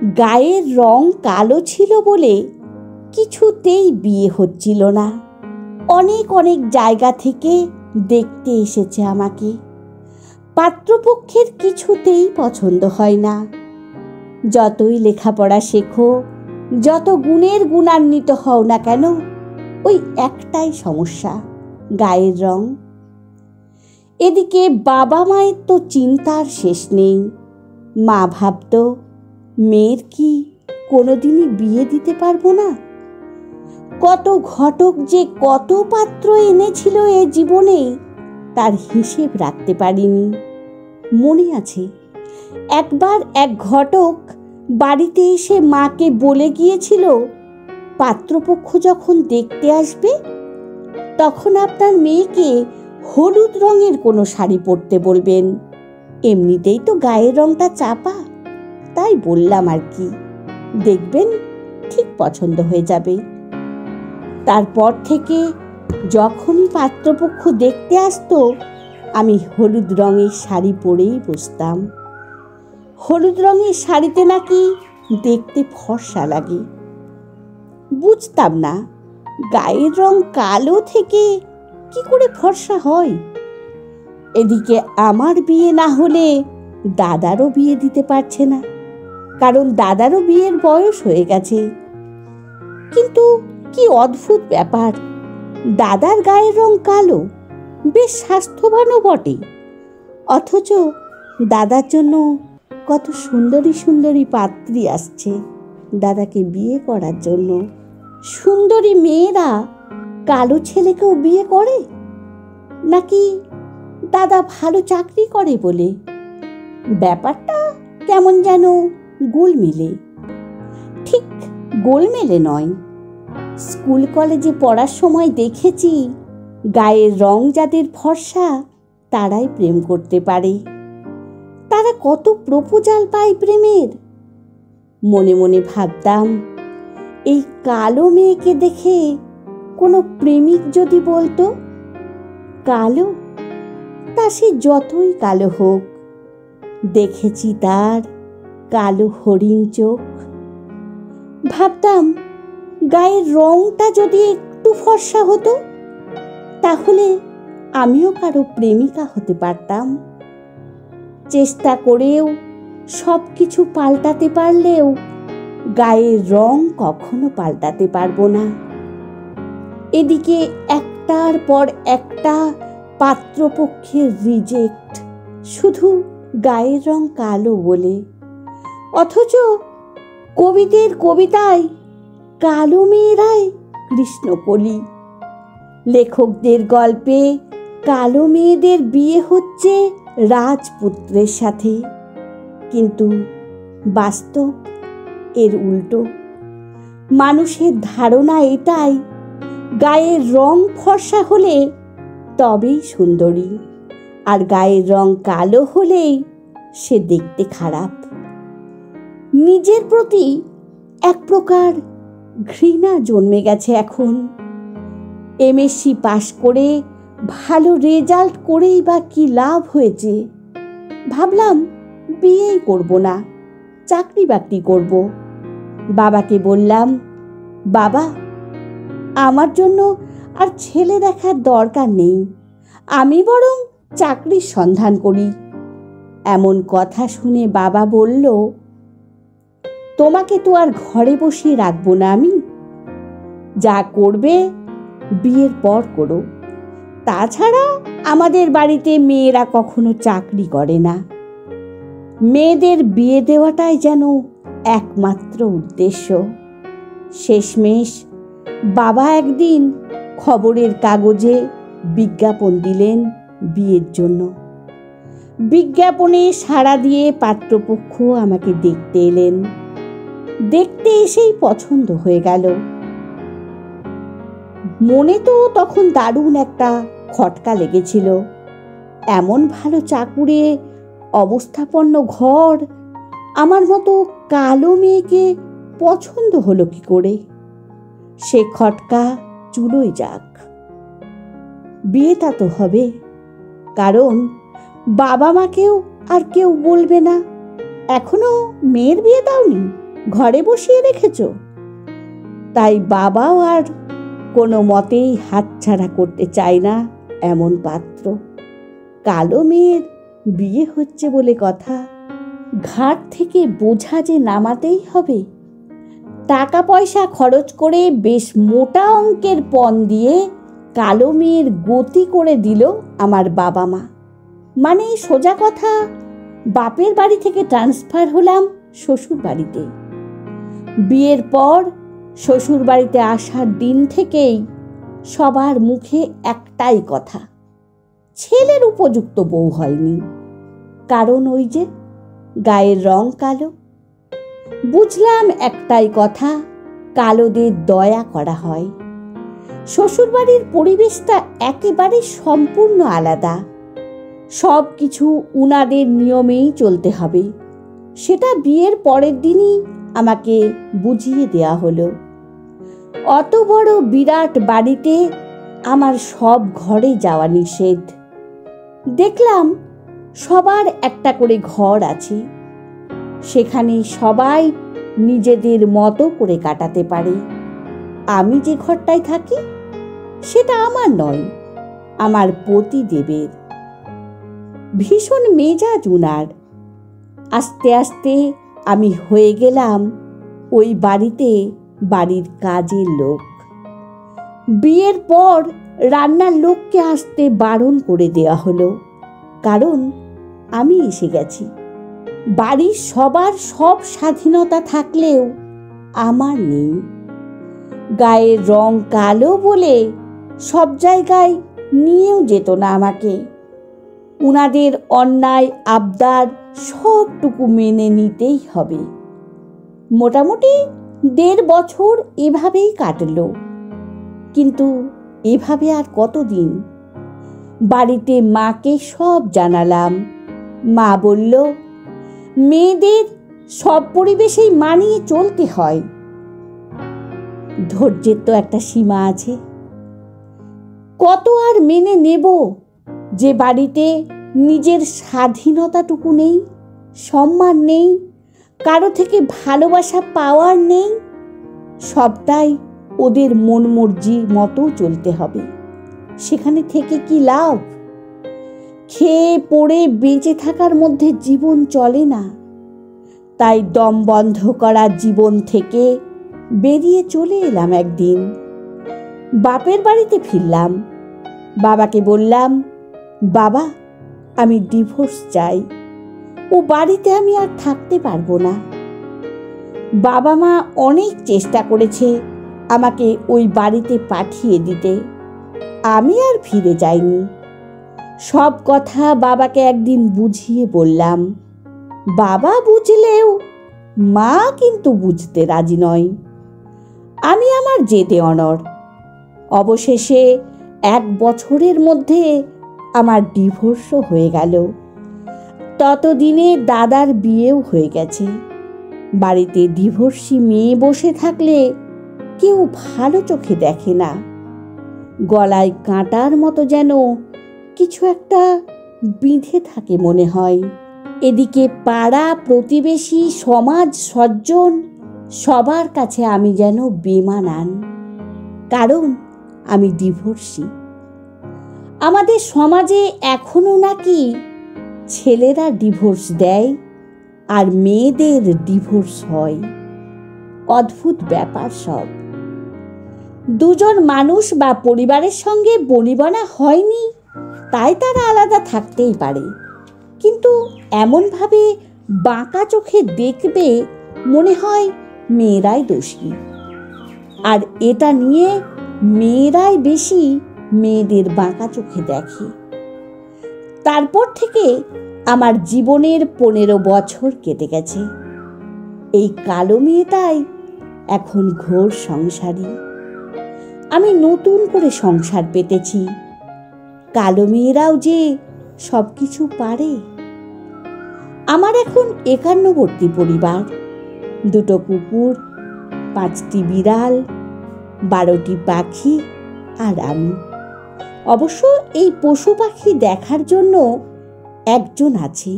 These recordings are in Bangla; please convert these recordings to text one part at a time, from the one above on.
গায়ের রং কালো ছিল বলে কিছুতেই বিয়ে হচ্ছিল না। অনেক অনেক জায়গা থেকে দেখতে এসেছে আমাকে। পাত্রপক্ষের কিছুতেই পছন্দ হয় না। যতই লেখাপড়া শেখো, যত গুণের গুণান্বিত হও না কেন, ওই একটাই সমস্যা, গায়ের রং। এদিকে বাবা মায়ের তো চিন্তার শেষ নেই। মা ভাবত মেয়ের কি কোনোদিনই বিয়ে দিতে পারবো না। কত ঘটক যে কত পাত্র এনেছিল এ জীবনে তার হিসেব রাখতে পারিনি। মনে আছে একবার এক ঘটক বাড়িতে এসে মাকে বলে গিয়েছিল, পাত্রপক্ষ যখন দেখতে আসবে তখন আপনার মেয়েকে হলুদ রঙের কোনো শাড়ি পরতে বলবেন। এমনিতেই তো গায়ের রংটা চাপা, তাই বললাম আর কি, দেখবেন ঠিক পছন্দ হয়ে যাবে। তারপর থেকে যখনই পাত্রপক্ষ দেখতে আসতো আমি হলুদ রঙের শাড়ি পরেই বসতাম। হলুদ রঙের শাড়িতে নাকি দেখতে ফর্সা লাগে। বুঝতাম না গায়ের রং কালো থেকে কি করে ফর্সা হয়। এদিকে আমার বিয়ে না হলে দাদারও বিয়ে দিতে পারছে না, কারণ দাদারও বিয়ের বয়স হয়ে গেছে। কিন্তু কি অদ্ভুত ব্যাপার, দাদার গায়ের রং কালো, বেশ স্বাস্থ্যবানও বটে, অথচ দাদার জন্য কত সুন্দরী সুন্দরী পাত্রী আসছে দাদাকে বিয়ে করার জন্য। সুন্দরী মেয়েরা কালো ছেলেকেও বিয়ে করে, নাকি দাদা ভালো চাকরি করে বলে? ব্যাপারটা কেমন যেন গোলমেলে। ঠিক গোলমেলে নয়, স্কুল কলেজে পড়ার সময় দেখেছি গায়ের রং যাদের ফর্সা তারাই প্রেম করতে পারে। তারা কত প্রপোজাল পায় প্রেমের। মনে মনে ভাবতাম, এই কালো মেয়েকে দেখে কোনো প্রেমিক যদি বলতো কালো, তা সে যতই কালো হোক, দেখেছি তার কালো হরিণ চোখ। ভাবতাম গায়ের রংটা যদি একটু ফর্সা হতো তাহলে আমিও কারো প্রেমিকা হতে পারতাম। চেষ্টা করেও সব কিছু পাল্টাতে পারলেও গায়ের রং কখনো পাল্টাতে পারবো না। এদিকে একটার পর একটা পাত্রপক্ষের রিজেক্ট, শুধু গায়ের রং কালো বলে। অথচ কবিদের কবিতায় কালো মেয়েরাই কৃষ্ণকলি, লেখকদের গল্পে কালো মেয়েদের বিয়ে হচ্ছে রাজপুত্রের সাথে, কিন্তু বাস্তব এর উল্টো। মানুষের ধারণা এটাই, গায়ের রং ফর্সা হলে তবেই সুন্দরী, আর গায়ের রং কালো হলেই সে দেখতে খারাপ। নিজের প্রতি এক প্রকার ঘৃণা জন্মে গেছে এখন। এমএসসি পাশ করে ভালো রেজাল্ট করেই বা কি লাভ হয়েছে? ভাবলাম বিয়েই করব না, চাকরি বাকরি করব। বাবাকে বললাম, বাবা আমার জন্য আর ছেলে দেখার দরকার নেই, আমি বরং চাকরির সন্ধান করি। এমন কথা শুনে বাবা বলল, তোমাকে তো আর ঘরে বসিয়ে রাখবো না আমি, যা করবে বিয়ের পর করো। তাছাড়া আমাদের বাড়িতে মেয়েরা কখনো চাকরি করে না, মেয়েদের বিয়ে দেওয়াটাই যেন একমাত্র উদ্দেশ্য। শেষমেশ বাবা একদিন খবরের কাগজে বিজ্ঞাপন দিলেন বিয়ের জন্য। বিজ্ঞাপনে সাড়া দিয়ে পাত্রপক্ষ আমাকে দেখতে এলেন। দেখতে এসেই পছন্দ হয়ে গেল। মনে তো তখন দারুণ একটা খটকা লেগেছিল। এমন ভালো চাকুরে অবস্থাপন্ন ঘর, আমার মতো কালো মেয়েকে পছন্দ হলো কি করে? সে খটকা চুলোই যাক, বিয়েটা তো হবে, কারণ বাবা মাকেও আর কেউ বলবে না এখনো মেয়ের বিয়ে দাওনি। ঘরে বসিয়ে রেখেছ? তাই বাবাও আর কোনো মতেই হাতছাড়া করতে চায় না এমন পাত্র। কালো মেয়ের বিয়ে হচ্ছে বলে কথা, ঘাট থেকে বোঝা যে নামাতেই হবে। টাকা পয়সা খরচ করে বেশ মোটা অঙ্কের পণ দিয়ে কালো মেয়ের গতি করে দিল আমার বাবা মা। মানে সোজা কথা, বাপের বাড়ি থেকে ট্রান্সফার হলাম শ্বশুর বাড়িতে। বিয়ের পর শ্বশুর বাড়িতে আসার দিন থেকেই সবার মুখে একটাই কথা, ছেলের উপযুক্ত বউ হয়নি। কারণ ওই যে গায়ের রং কালো। বুঝলাম একটাই কথা, কালোদের দয়া করা হয়। শ্বশুরবাড়ির পরিবেশটা একেবারে সম্পূর্ণ আলাদা। সব কিছু উনাদের নিয়মেই চলতে হবে, সেটা বিয়ের পরের দিনই আমাকে বুঝিয়ে দেয়া হলো। অত বড় বিরাট বাড়িতে আমার সব ঘরে যাওয়া নিষেধ। দেখলাম সবার একটা করে ঘর আছে, সেখানে সবাই নিজেদের মতো করে কাটাতে পারে। আমি যে ঘরটায় থাকি সেটা আমার নয়, আমার পতিদেবের। ভীষণ মেজাজ উনার। আস্তে আস্তে আমি হয়ে গেলাম ওই বাড়িতে বাড়ির কাজের লোক। বিয়ের পর রান্নার লোককে আসতে বারণ করে দেওয়া হলো, কারণ আমি এসে গেছি। বাড়ির সবার সব স্বাধীনতা থাকলেও আমার নেই। গায়ের রং কালো বলে সব জায়গায় নিয়েও যেত না আমাকে। উনাদের অন্যায় আবদার সবটুকু মেনে নিতেই হবে। মোটামুটি 1.5 বছর এভাবেই কাটলো। কিন্তু এভাবে আর কতদিন? বাড়িতে মাকে সব জানালাম। মা বলল, মেয়েদের সব পরিবেশেই মানিয়ে চলতে হয়। ধৈর্যের তো একটা সীমা আছে। কত আর মেনে নেব যে বাড়িতে নিজের স্বাধীনতাটুকু নেই, সম্মান নেই, কারো থেকে ভালোবাসা পাওয়ার নেই। সবটাই ওদের মন মর্জির মতো চলতে হবে। সেখানে থেকে কি লাভ? খেয়ে পড়ে বেঁচে থাকার মধ্যে জীবন চলে না। তাই দম বন্ধ করা জীবন থেকে বেরিয়ে চলে এলাম একদিন। বাপের বাড়িতে ফিরলাম। বাবাকে বললাম, বাবা, আমি ডিভোর্স চাই। ও বাড়িতে আমি আর থাকতে পারবো না। বাবা মা অনেক চেষ্টা করেছে আমাকে ওই বাড়িতে পাঠিয়ে দিতে। আমি আর ফিরে যাইনি। সব কথা বাবাকে একদিন বুঝিয়ে বললাম। বাবা বুঝলেও মা কিন্তু বুঝতে রাজি নয়। আমি আমার জেদে অনড়। অবশেষে 1 বছরের মধ্যে আমার ডিভোর্সও হয়ে গেল। ততদিনে দাদার বিয়েও হয়ে গেছে। বাড়িতে ডিভোর্সি মেয়ে বসে থাকলে কেউ ভালো চোখে দেখে না। গলায় কাঁটার মতো যেন কিছু একটা বিঁধে থাকে মনে হয়। এদিকে পাড়া প্রতিবেশী, সমাজ, সজ্জন সবার কাছে আমি যেন বেমানান, কারণ আমি ডিভোর্সি। আমাদের সমাজে এখনো নাকি ছেলেরা ডিভোর্স দেয় আর মেয়েদের ডিভোর্স হয়। অদ্ভুত ব্যাপার সব। দুজন মানুষ বা পরিবারের সঙ্গে বনিবনা হয়নি তাই তারা আলাদা থাকতেই পারে, কিন্তু এমনভাবে বাঁকা চোখে দেখবে মনে হয় মেয়েরাই দোষী। আর এটা নিয়ে মেয়েরাই বেশি মেয়েদের বাঁকা চোখে দেখে। তারপর থেকে আমার জীবনের 15 বছর কেটে গেছে। এই কালো মেয়েটাই এখন ঘোর সংসারী। আমি নতুন করে সংসার পেতেছি। কালো মেয়েরাও যে সব কিছু পারে। আমার এখন 51টি পরিবার, 2টো কুকুর, 5টি বিড়াল, 12টি পাখি আর আমি। অবশ্য এই পশু পাখি দেখার জন্য একজন আছে,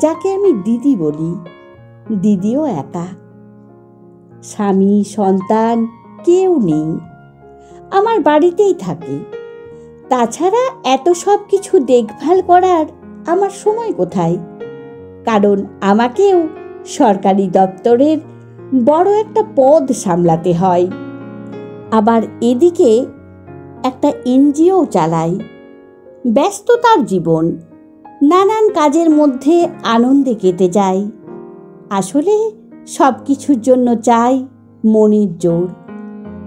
যাকে আমি দিদি বলি। দিদিও একা, স্বামী সন্তান কেউ নেই, আমার বাড়িতেই থাকে। তাছাড়া এত সব কিছু দেখভাল করার আমার সময় কোথায়? কারণ আমাকেও সরকারি দপ্তরের বড় একটা পদ সামলাতে হয়, আবার এদিকে একটা এনজিও চালাই। ব্যস্ততার জীবন, নানান কাজের মধ্যে আনন্দে কেটে যায়। আসলে সব কিছুর জন্য চাই মনের জোর।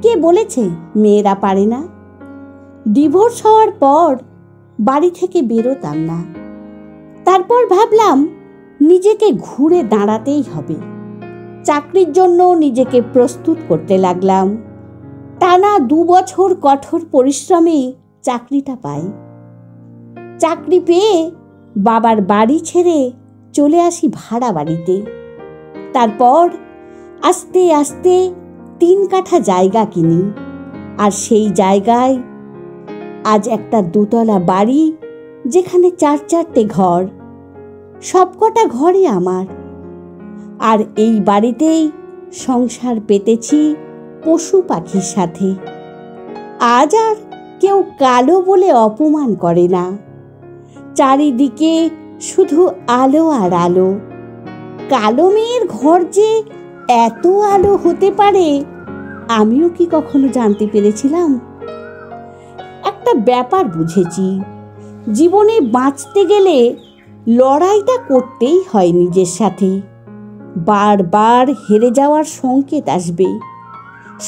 কে বলেছে মেয়েরা পারে না? ডিভোর্স হওয়ার পর বাড়ি থেকে বেরোতাম না। তারপর ভাবলাম নিজেকে ঘুরে দাঁড়াতেই হবে। চাকরির জন্য নিজেকে প্রস্তুত করতে লাগলাম। টানা 2 বছর কঠোর পরিশ্রমে চাকরিটা পাই। চাকরি পেয়ে বাবার বাড়ি ছেড়ে চলে আসি ভাড়া বাড়িতে। তারপর আস্তে আস্তে 3 কাঠা জায়গা কিনি, আর সেই জায়গায় আজ একটা 2 তলা বাড়ি, যেখানে 4-4টে ঘর। সবকটা ঘরই আমার। আর এই বাড়িতেই সংসার পেতেছি পশু পাখির সাথে। আজ আর কেউ কালো বলে অপমান করে না। চারিদিকে শুধু আলো আর আলো। কালো মেয়ের ঘর যে এত আলো হতে পারে, আমিও কি কখনো জানতে পেরেছিলাম? একটা ব্যাপার বুঝেছি, জীবনে বাঁচতে গেলে লড়াইটা করতেই হয় নিজের সাথে। বারবার হেরে যাওয়ার সংকেত আসবে।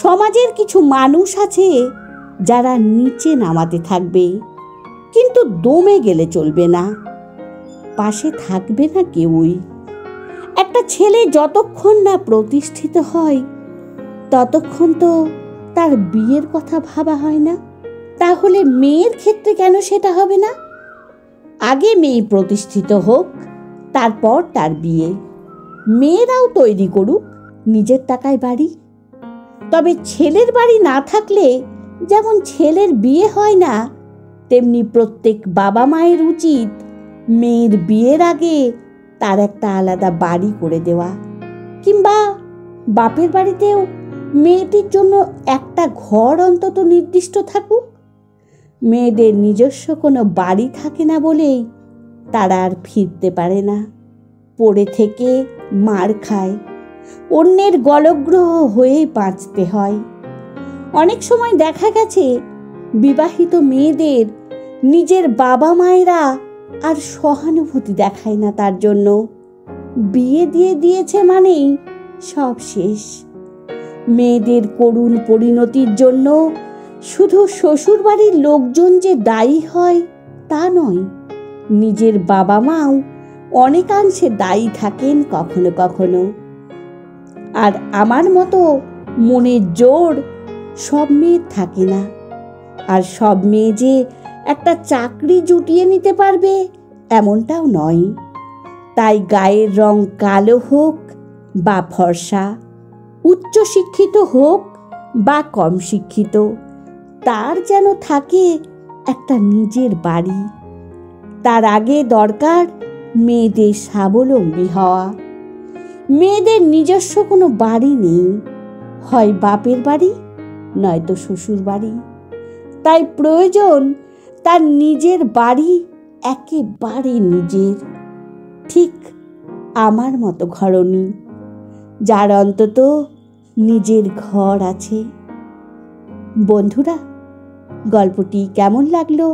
সমাজের কিছু মানুষ আছে যারা নিচে নামাতে থাকবে, কিন্তু দমে গেলে চলবে না, পাশে থাকবে না কেউই। একটা ছেলে যতক্ষণ না প্রতিষ্ঠিত হয় ততক্ষণ তো তার বিয়ের কথা ভাবা হয় না। তাহলে মেয়ের ক্ষেত্রে কেন সেটা হবে না? আগে মেয়ে প্রতিষ্ঠিত হোক, তারপর তার বিয়ে। মেয়েরাও তৈরি করুক নিজের টাকায় বাড়ি। তবে ছেলের বাড়ি না থাকলে যেমন ছেলের বিয়ে হয় না, তেমনি প্রত্যেক বাবা মায়ের উচিত মেয়ের বিয়ের আগে তার একটা আলাদা বাড়ি করে দেওয়া, কিংবা বাপের বাড়িতেও মেয়েটির জন্য একটা ঘর অন্তত নির্দিষ্ট থাকুক। মেয়েদের নিজস্ব কোনো বাড়ি থাকে না বলেই তারা আর ফিরতে পারে না, পড়ে থেকে মার খায়, অন্যের গলগ্রহ হয়ে বাঁচতে হয়। অনেক সময় দেখা গেছে বিবাহিত মেয়েদের নিজের বাবা মায়েরা আর সহানুভূতি দেখায় না তার জন্য। বিয়ে দিয়ে দিয়েছে মানেই সব শেষ। মেয়েদের করুণ পরিণতির জন্য শুধু শ্বশুর বাড়ির লোকজন যে দায়ী হয় তা নয়, নিজের বাবা মাও অনেকাংশে দায়ী থাকেন কখনো কখনো। আর আমার মতো মনের জোর সব মেয়ের থাকে না। আর সব মেয়ে যে একটা চাকরি জুটিয়ে নিতে পারবে এমনটাও নয়। তাই গায়ের রং কালো হোক বা ফর্সা, উচ্চ শিক্ষিত হোক বা কম শিক্ষিত, তার যেন থাকে একটা নিজের বাড়ি। তার আগে দরকার মেয়েদের স্বাবলম্বী হওয়া। মেয়েদের নিজস্ব কোনো বাড়ি নেই, হয় বাপের বাড়ি নয়তো শ্বশুর বাড়ি। তাই প্রয়োজন তার নিজের বাড়ি, একেবারে নিজের, ঠিক আমার মতো ঘরণী, যার অন্তত নিজের ঘর আছে। বন্ধুরা, গল্পটি কেমন লাগলো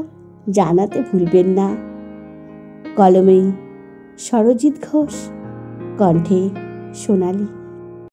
জানাতে ভুলবেন না। কলমে সরজিৎ ঘোষ, কণ্ঠে সোনালী।